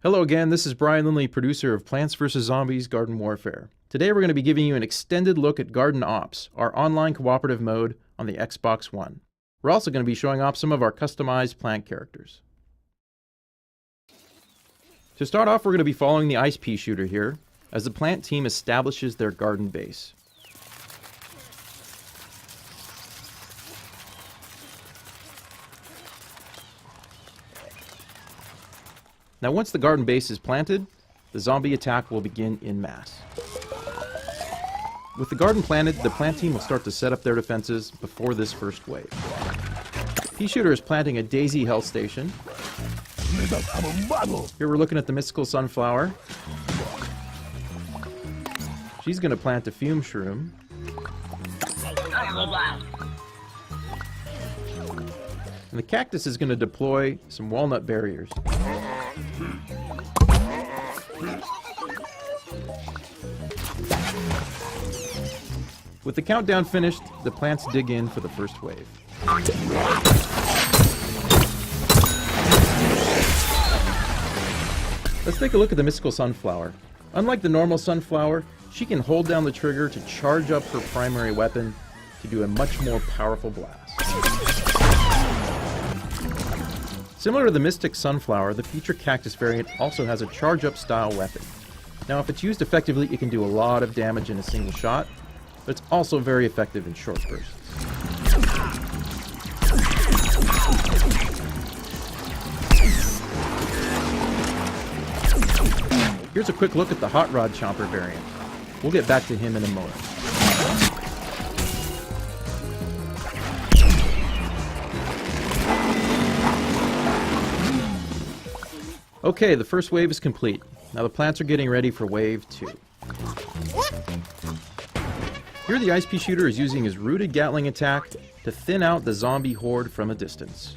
Hello again, this is Brian Lindley, producer of Plants vs. Zombies Garden Warfare. Today we're going to be giving you an extended look at Garden Ops, our online cooperative mode on the Xbox One. We're also going to be showing off some of our customized plant characters. To start off, we're going to be following the ice pea shooter here, as the plant team establishes their garden base. Now once the garden base is planted, the zombie attack will begin en masse. With the garden planted, the plant team will start to set up their defenses before this first wave. Pea shooter is planting a daisy health station. Here we're looking at the mystical sunflower. She's going to plant a fume shroom. And the cactus is going to deploy some walnut barriers. With the countdown finished, the plants dig in for the first wave. Let's take a look at the mystical sunflower. Unlike the normal sunflower, she can hold down the trigger to charge up her primary weapon to do a much more powerful blast. Similar to the Mystic Sunflower, the Feature Cactus variant also has a charge-up style weapon. Now if it's used effectively, it can do a lot of damage in a single shot, but it's also very effective in short bursts. Here's a quick look at the Hot Rod Chomper variant. We'll get back to him in a moment. Okay, the first wave is complete. Now the plants are getting ready for wave 2. Here the ice pea shooter is using his rooted Gatling attack to thin out the zombie horde from a distance.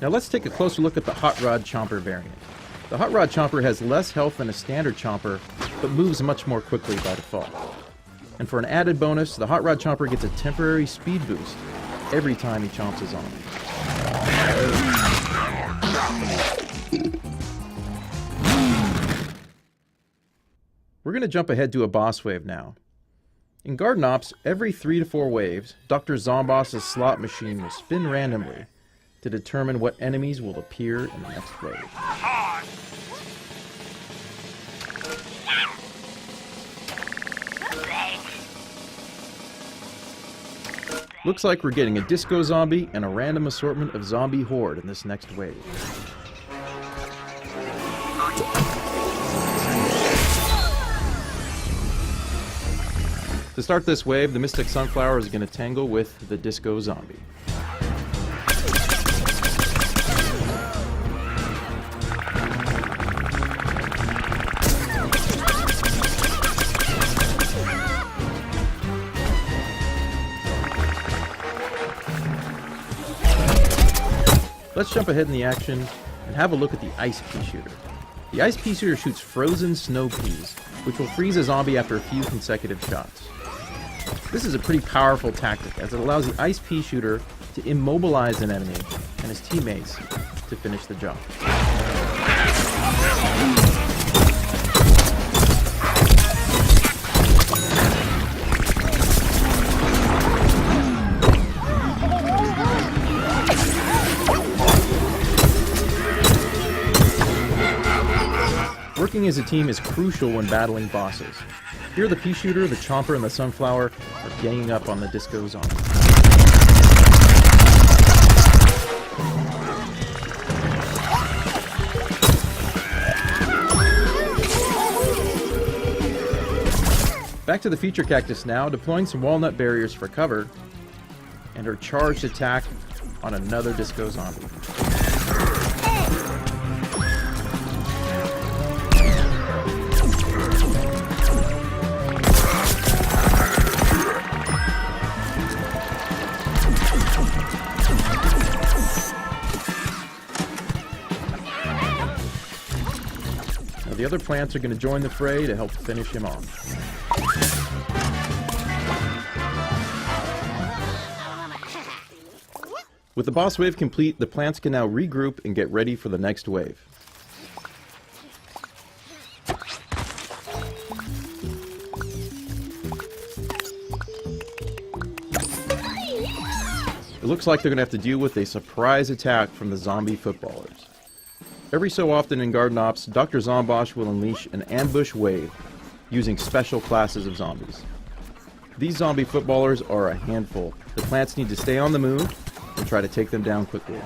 Now let's take a closer look at the Hot Rod Chomper variant. The Hot Rod Chomper has less health than a standard chomper, but moves much more quickly by default. And for an added bonus, the Hot Rod Chomper gets a temporary speed boost every time he chomps a zombie. We're going to jump ahead to a boss wave now. In Garden Ops, every 3 to 4 waves, Dr. Zomboss's slot machine will spin randomly to determine what enemies will appear in the next wave. Looks like we're getting a disco zombie and a random assortment of zombie horde in this next wave. To start this wave, the Mystic Sunflower is going to tangle with the disco zombie. Let's jump ahead in the action and have a look at the ice pea shooter. The ice pea shooter shoots frozen snow peas, which will freeze a zombie after a few consecutive shots. This is a pretty powerful tactic, as it allows the ice pea shooter to immobilize an enemy and his teammates to finish the job. Working as a team is crucial when battling bosses. Here the pea shooter, the chomper, and the sunflower are ganging up on the disco zombie. Back to the Feature Cactus now, deploying some walnut barriers for cover, and her charged attack on another disco zombie. Now the other plants are going to join the fray to help finish him off. With the boss wave complete, the plants can now regroup and get ready for the next wave. It looks like they're going to have to deal with a surprise attack from the zombie footballers. Every so often in Garden Ops, Dr. Zombosh will unleash an ambush wave using special classes of zombies. These zombie footballers are a handful. The plants need to stay on the move and try to take them down quickly.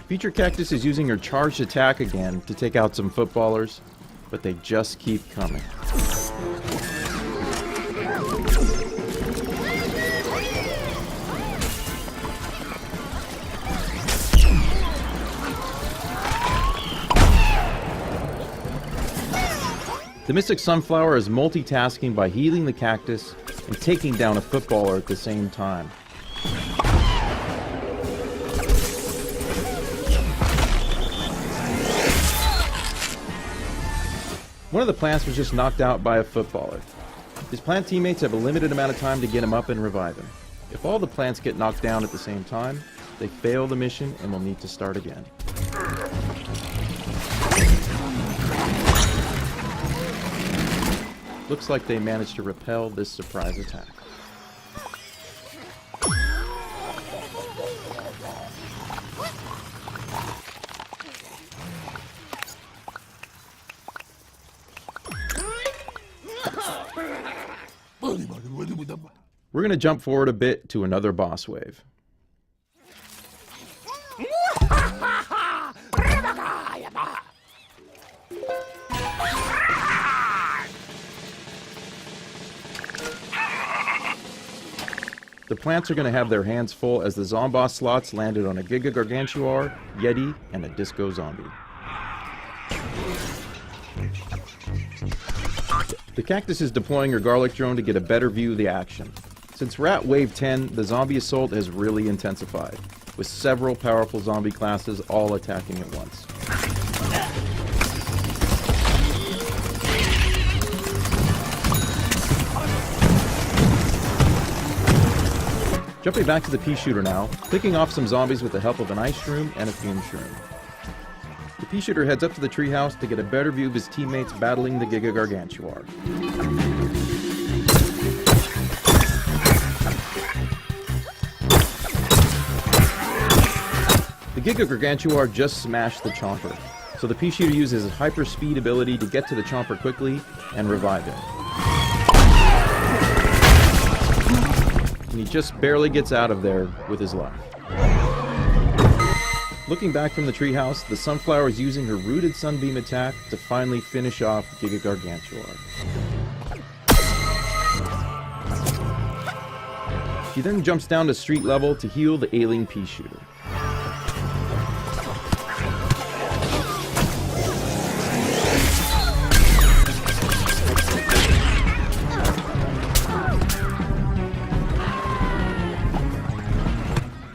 Feature Cactus is using her charged attack again to take out some footballers, but they just keep coming. The Mystic Sunflower is multitasking by healing the cactus and taking down a footballer at the same time. One of the plants was just knocked out by a footballer. His plant teammates have a limited amount of time to get him up and revive him. If all the plants get knocked down at the same time, they fail the mission and will need to start again. Looks like they managed to repel this surprise attack. We're going to jump forward a bit to another boss wave. The plants are going to have their hands full as the Zomboss slots landed on a Giga Gargantuar, Yeti, and a Disco Zombie. The cactus is deploying her garlic drone to get a better view of the action. Since we're at Wave 10, the zombie assault has really intensified, with several powerful zombie classes all attacking at once. Jumping back to the pea shooter now, picking off some zombies with the help of an ice shroom and a fume shroom. The pea shooter heads up to the treehouse to get a better view of his teammates battling the Giga Gargantuar. The Giga Gargantuar just smashed the Chomper, so the pea shooter uses his hyper speed ability to get to the Chomper quickly and revive him. And he just barely gets out of there with his life. Looking back from the treehouse, the Sunflower is using her Rooted Sunbeam attack to finally finish off Giga Gargantuar. She then jumps down to street level to heal the ailing pea shooter.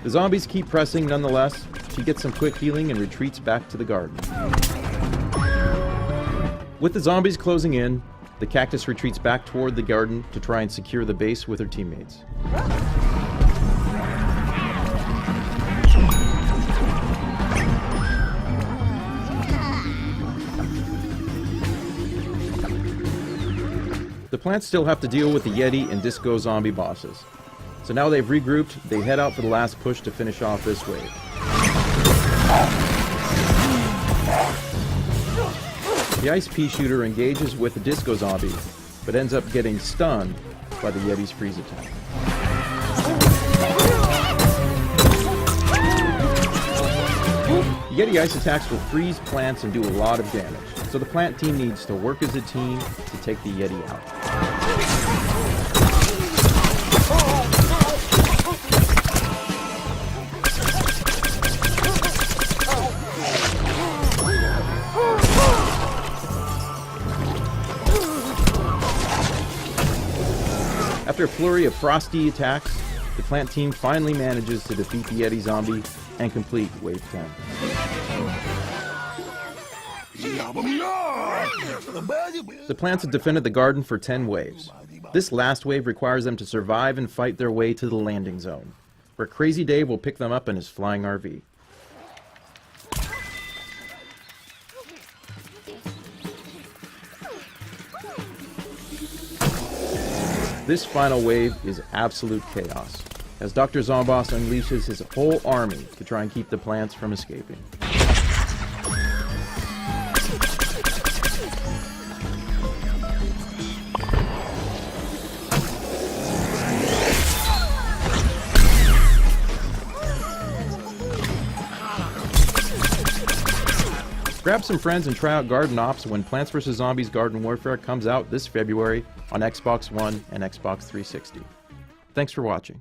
The zombies keep pressing nonetheless. She gets some quick healing and retreats back to the garden. With the zombies closing in, the cactus retreats back toward the garden to try and secure the base with her teammates. The plants still have to deal with the Yeti and Disco Zombie bosses. So now they've regrouped, they head out for the last push to finish off this wave. The Ice Pea Shooter engages with the Disco Zombie, but ends up getting stunned by the Yeti's freeze attack. Yeti ice attacks will freeze plants and do a lot of damage, so the plant team needs to work as a team to take the Yeti out. After a flurry of frosty attacks, the plant team finally manages to defeat the Yeti zombie and complete Wave 10. The plants have defended the garden for 10 waves. This last wave requires them to survive and fight their way to the landing zone, where Crazy Dave will pick them up in his flying RV. This final wave is absolute chaos, as Dr. Zomboss unleashes his whole army to try and keep the plants from escaping. Grab some friends and try out Garden Ops when Plants vs. Zombies Garden Warfare comes out this February on Xbox One and Xbox 360. Thanks for watching.